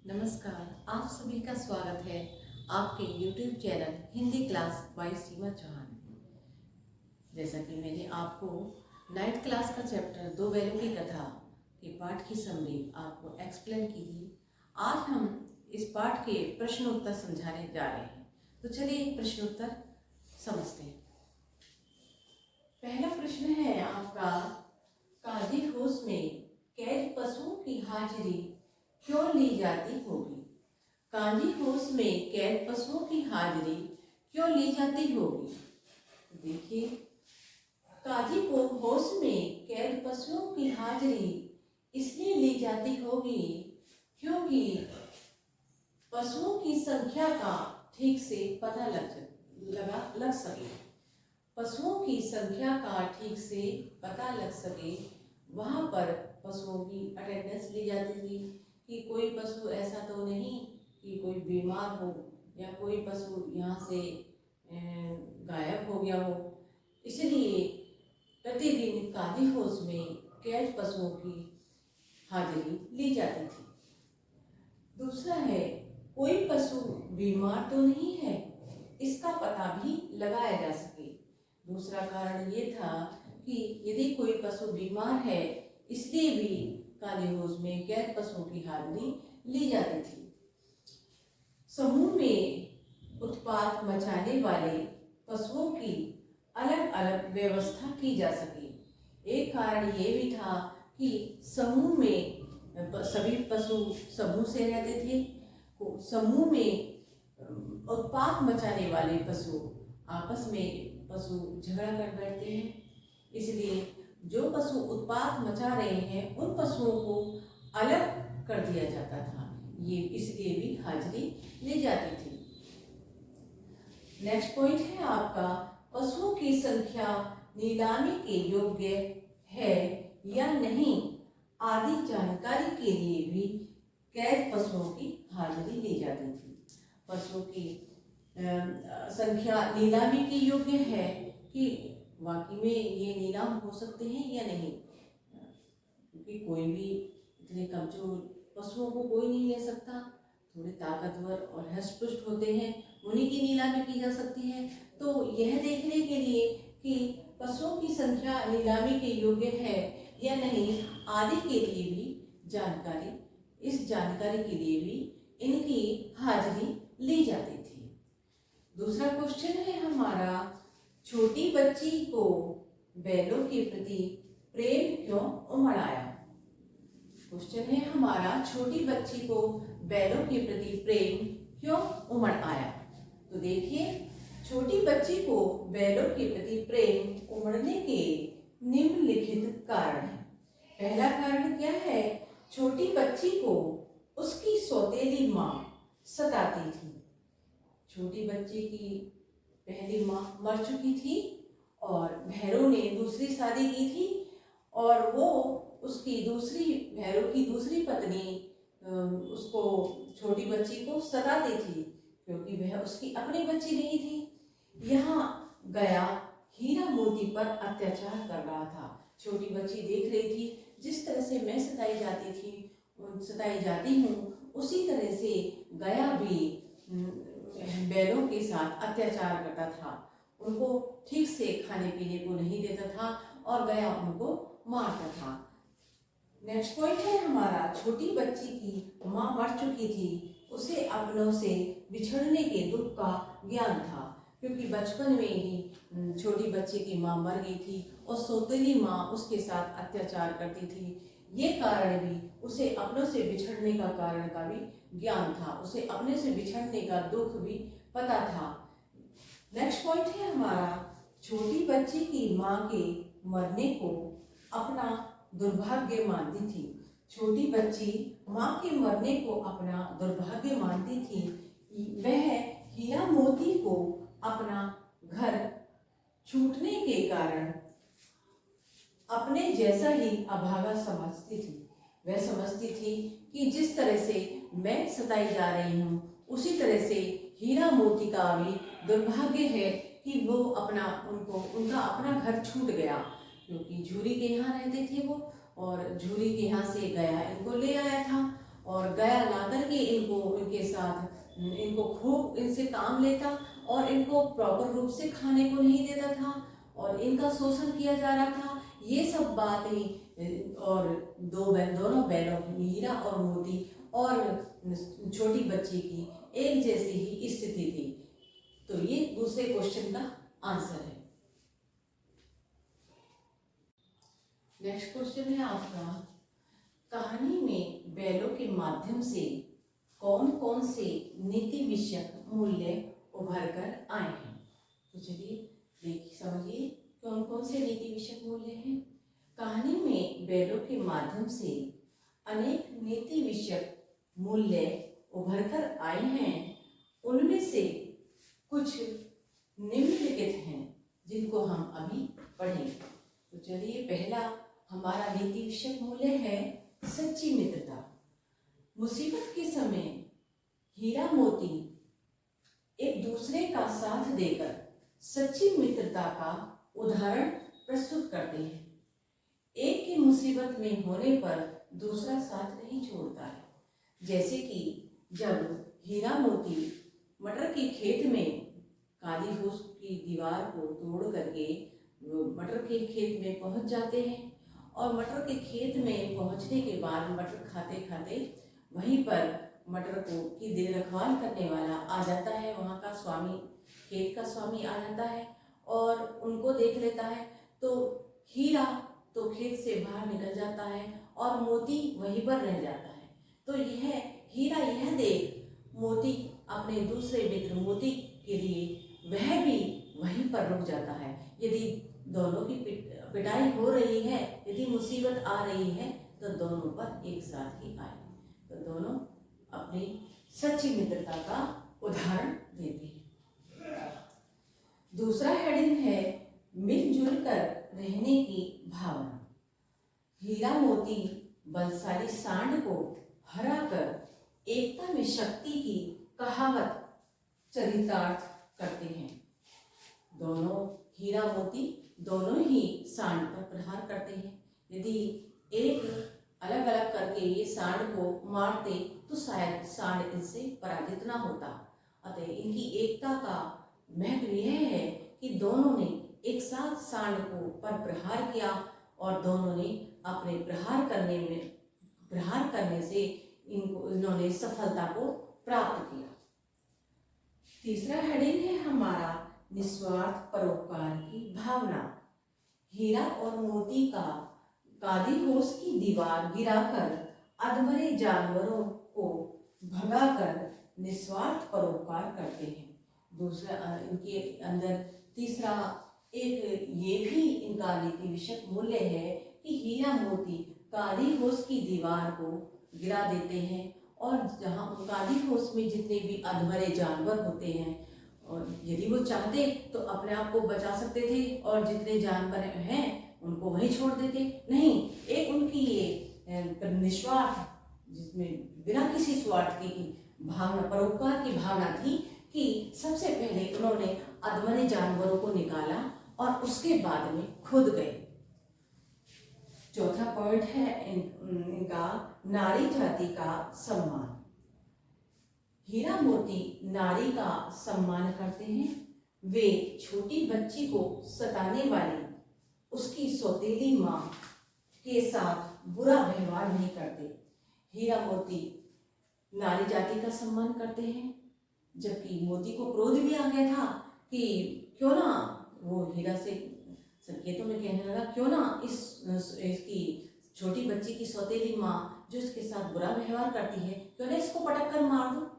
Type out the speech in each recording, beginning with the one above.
नमस्कार, आप सभी का स्वागत है आपके YouTube channel Hindi class by Seema Chauhan में। जैसा कि मैंने आपको 9th क्लास का चैप्टर दो बैलों की कथा के पाठ की समरी आपको एक्सप्लेन की थी। आज हम इस पाठ के प्रश्न उत्तर समझाने जा रहे हैं। तो चलिए प्रश्न उत्तर समझते हैं। पहला प्रश्न है आपका, काजी हाउस में कैद पशुओं की हाजिरी क्यों ली जाती होगी? काजी हाउस में कैद पशुओं की हाजिरी क्यों ली जाती होगी? देखिए, काजी हाउस में कैद पशुओं की हाजिरी इसलिए ली जाती होगी क्योंकि पशुओं की संख्या का ठीक से पता लग सके। पशुओं की संख्या का ठीक से पता लग सके, वहाँ पर पशुओं की अटेंडेंस ली जाती थी कि कोई पशु ऐसा तो नहीं कि कोई बीमार हो या कोई पशु यहाँ से गायब हो गया हो। इसलिए प्रतिदिन काजी हाउस में कैद पशुओं की हाजिरी ली जाती थी। दूसरा है, कोई पशु बीमार तो नहीं है, इसका पता भी लगाया जा सके। दूसरा कारण ये था कि यदि कोई पशु बीमार है, इसलिए भी काजी हाउस में कैद पशुओं की हाजिरी ली जाती थी। समूह में उत्पात मचाने वाले पशुओं की अलग अलग व्यवस्था की जा सके। एक कारण ये भी था कि समूह में सभी पशु समूह से रहते थे। समूह में उत्पात मचाने वाले पशु आपस में झगड़ा कर बैठते हैं, इसलिए जो पशु उत्पात मचा रहे हैं उन पशुओं को अलग कर दिया जाता था। ये इसलिए भी हाजिरी ली जाती थी। नेक्स्ट पॉइंट है आपका, पशुओं की संख्या नीलामी के योग्य है या नहीं आदि जानकारी के लिए भी कैद पशुओं की हाजिरी ली जाती थी। पशुओं की संख्या नीलामी के योग्य है कि वाकई में ये नीलाम हो सकते हैं या नहीं, क्योंकि कोई भी इतने कमजोर पशुओं को कोई नहीं ले सकता। थोड़े ताकतवर और हष्ट-पुष्ट होते हैं, उन्हीं की नीलामी की जा सकती है। तो यह देखने के लिए कि पशुओं की संख्या नीलामी के योग्य है या नहीं आदि के लिए भी इस जानकारी के लिए भी इनकी हाजिरी ली जाती थी। दूसरा क्वेश्चन है हमारा, छोटी बच्ची को बैलों के प्रति प्रेम क्यों उमड़ आया? क्वेश्चन है हमारा, छोटी बच्ची को बैलों के प्रति प्रेम क्यों उमड़ आया? तो देखिए, छोटी बच्ची को बैलों के प्रति प्रेम उमड़ने के निम्नलिखित कारण हैं। पहला कारण क्या है? छोटी बच्ची को उसकी सौतेली माँ सताती थी। छोटी बच्ची की पहली माँ मर चुकी थी और भैरव ने दूसरी शादी की थी, और वो भैरव की दूसरी पत्नी उसको छोटी बच्ची को सताती थी क्योंकि वह उसकी अपनी बच्ची नहीं थी। यहाँ गया हीरा मोती पर अत्याचार कर रहा था। छोटी बच्ची देख रही थी, जिस तरह से मैं सताई जाती हूँ, उसी तरह से गया भी बैलों के साथ अत्याचार करता था। उनको ठीक से खाने पीने को नहीं देता था और गया उनको मारता था। नेक्स्ट पॉइंट है हमारा, छोटी बच्ची की माँ मर चुकी थी, उसे अपनों से बिछड़ने के दुख का ज्ञान था, क्योंकि बचपन में ही छोटी बच्ची की माँ मर गई थी और सौतेली माँ उसके साथ अत्याचार करती थी। ये कारण भी उसे अपनों से बिछड़ने का कारण का भी ज्ञान था, उसे अपने से बिछड़ने का दुख भी पता था। नेक्स्ट पॉइंट है हमारा, छोटी बच्ची की माँ के मरने को अपना दुर्भाग्य मानती थी। छोटी बच्ची माँ के मरने को अपना दुर्भाग्य मानती थी। वह हीरा मोती को अपना घर छूटने के कारण अपने जैसा ही अभागा समझती थी। वह समझती थी कि जिस तरह से मैं सताई जा रही हूँ, उसी तरह से हीरा मोती का भी दुर्भाग्य है कि वो उनका अपना घर छूट गया, क्योंकि झूरी के यहाँ रहते थे वो, और झूरी के यहाँ से गया इनको ले आया था और गया ला करके इनके साथ इनको खूब इनसे काम लेता और इनको प्रॉपर रूप से खाने को नहीं देता था और इनका शोषण किया जा रहा था। ये सब बात ही और दोनों बैलों की, हीरा और मोती और छोटी बच्ची की एक जैसी ही स्थिति थी। तो ये दूसरे क्वेश्चन का आंसर है। नेक्स्ट क्वेश्चन है आपका, कहानी में बैलों के माध्यम से कौन कौन से नीति विषयक मूल्य उभर कर आए हैं? तो चलिए देखिए, समझिए कौन कौन से नीति विषयक मूल्य हैं। कहानी में बैलों के माध्यम से अनेक नीति विषयक मूल्य उभर कर आए हैं। उनमें से कुछ निम्नलिखित हैं जिनको हम अभी पढ़ेंगे। तो चलिए, पहला हमारा नीति विषयक मूल्य है सच्ची मित्रता। मुसीबत के समय हीरा मोती एक दूसरे का साथ देकर सच्ची मित्रता का उदाहरण प्रस्तुत करते हैं। एक की मुसीबत में होने पर दूसरा साथ नहीं छोड़ता है। जैसे कि जब हीरा मोती मटर के खेत में काली फूस की दीवार को तोड़ करके मटर के खेत में पहुंच जाते हैं और मटर के खेत में पहुंचने के बाद मटर खाते खाते वहीं पर मटर को की रखवाल करने वाला आ जाता है, वहाँ का स्वामी, खेत का स्वामी आ जाता है और उनको देख लेता है। तो हीरा तो खेत से बाहर निकल जाता है और मोती वहीं पर रह जाता है। तो यह हीरा यह देख मोती अपने दूसरे मित्र मोती के लिए वह भी वहीं पर रुक जाता है। यदि दोनों की पिटाई हो रही है, यदि मुसीबत आ रही है तो दोनों पर एक साथ ही आए। तो दोनों अपनी सच्ची मित्रता का उदाहरण देते हैं। दूसरा हेडिंग है मिलजुल कर रहने की भावना। हीरा मोती बलशाली सांड को हराकर एकता में शक्ति की कहावत चरितार्थ करते हैं। दोनों हीरा मोती दोनों ही सांड पर प्रहार करते हैं। यदि एक अलग अलग करके ये सांड को मारते तो शायद सांड इनसे पराजित ना होता। अतः इनकी एकता का महत्व यह है कि दोनों ने एक साथ सांड को पर प्रहार किया और दोनों ने अपने प्रहार करने से इन्होंने सफलता को प्राप्त किया। तीसरा हेडिंग है हमारा निस्वार्थ परोपकार की भावना। हीरा और मोती का काली होश की दीवार गिराकर अधमरे जानवरों को भगाकर निस्वार्थ परोपकार करते हैं। दूसरा इनके अंदर तीसरा एक ये भी इनका नीति विषयक मूल्य है कि हीरा मोती काली होश की दीवार को गिरा देते हैं और जहाँ काली होश में जितने भी अधमरे जानवर होते हैं और यदि वो चाहते तो अपने आप को बचा सकते थे और जितने जानवर हैं उनको वहीं छोड़ देते। नहीं, एक उनकी ये निस्वार्थ, जिसमें बिना किसी स्वार्थ की भावना, परोपकार की भावना थी कि सबसे पहले उन्होंने अधमरे जानवरों को निकाला और उसके बाद में खुद गए। चौथा पॉइंट है इनका नारी जाति का सम्मान। हीरा मोती नारी का सम्मान करते हैं। वे छोटी बच्ची को सताने वाली उसकी सौतेली माँ के साथ बुरा व्यवहार नहीं करते। हीरा मोती नारी जाति का सम्मान करते हैं। जबकि मोती को क्रोध भी आ गया था कि क्यों ना वो हीरा से संकेतों में कहने लगा, क्यों ना इसकी छोटी बच्ची की सौतेली माँ जो इसके साथ बुरा व्यवहार करती है, क्यों ना इसको पटक कर मार दो।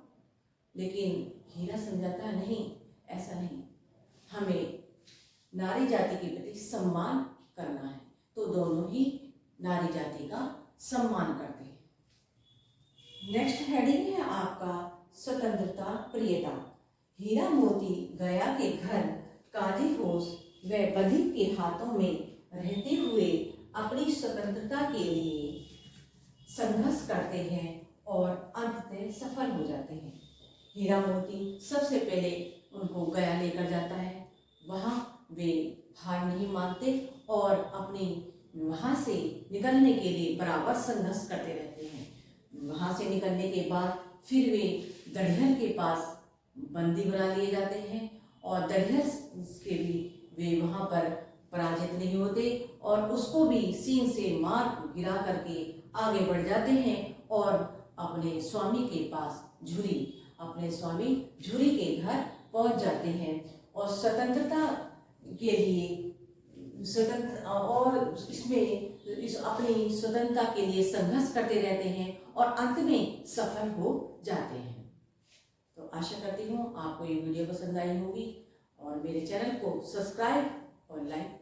लेकिन हीरा समझाता है नहीं, ऐसा नहीं, हमें नारी जाति के प्रति सम्मान करना है। तो दोनों ही नारी जाति का सम्मान करते हैं। नेक्स्ट हेडिंग है आपका स्वतंत्रता प्रियता। हीरा मोती गया के घर काली होश व बधिक के हाथों में रहते हुए अपनी स्वतंत्रता के लिए संघर्ष करते हैं और अंततः सफल हो जाते हैं। हीरा मोती सबसे पहले उनको गया लेकर जाता है। वहाँ वे हार नहीं मानते और अपनी वहाँ से निकलने के लिए बराबर संघर्ष करते रहते हैं। वहाँ से निकलने के बाद फिर वे दढ़ियल के पास बंदी बना लिए जाते हैं और दढ़ियल के भी वे वहाँ पर पराजित नहीं होते और उसको भी सींग से मार गिरा करके आगे बढ़ जाते हैं और अपने स्वामी के पास अपने स्वामी झुरी के घर पहुँच जाते हैं और स्वतंत्रता के लिए अपनी स्वतंत्रता के लिए संघर्ष करते रहते हैं और अंत में सफल हो जाते हैं। तो आशा करती हूँ आपको ये वीडियो पसंद आई होगी और मेरे चैनल को सब्सक्राइब और लाइक